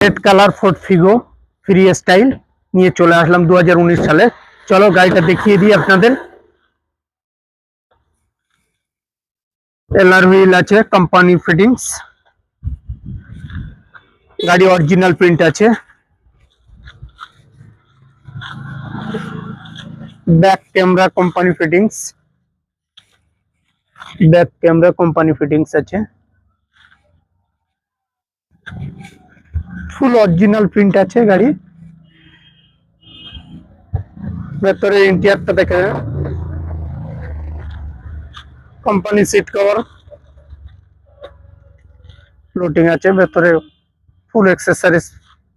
Red colour Ford Figo free style নিয়ে চলে আসলাম 2019 সালে। চলো গাড়িটা দেখিয়ে দিই আপনাদের। এলআর হুইল আছে, কোম্পানি ফিটিংস, গাড়ি অরিজিনাল প্রিন্ট আছে, back camera company fittings, back camera company fittings আছে, ফুল অরিজিনাল প্রিন্ট আছে গাড়ি। ভেতরে ইন্টেরিয়রটা দেখে, কোম্পানি সিট কভার লোডিং আছে, ভেতরে ফুল অ্যাক্সেসরিজ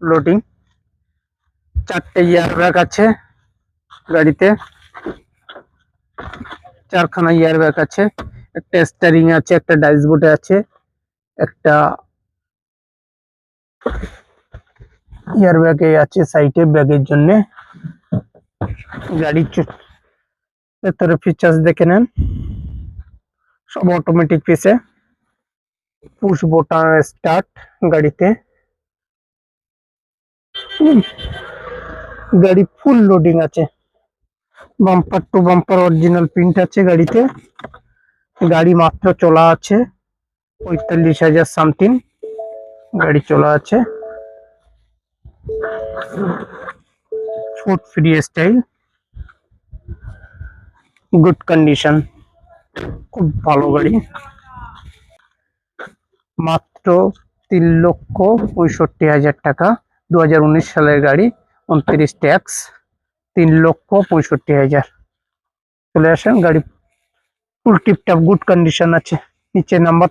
লোডিং, 4টে ইয়ার ব্যাগ আছে গাড়িতে, 4খানা ইয়ার ব্যাগ আছে, একটা স্টিয়ারিং আছে, একটা ড্যাশবোর্ডে আছে, একটা ইয়ার ব্যাগে আছে সাইডে ব্যাগের জন্য। গাড়ির ভেতরে ফিচার্স দেখে নেন, সব অটোমেটিক পিসে, পুশ বোতাম স্টার্ট গাড়িতে। গাড়ি ফুল লোডিং আছে, bumper to bumper original print আছে গাড়িতে। গাড়ি মাত্র চলা আছে 45,000 সামথিং গাড়ি চলা আছে। Ford free style, good condition, খুব ভালো গাড়ি। মাত্র 3,65,000 টাকা, 2019 সালের গাড়ি, 29 ট্যাক্স, 3,65,000। চলে আসেন, গাড়ি ফুল টিপটপ গুড কন্ডিশন আছে। নিচে নাম্বার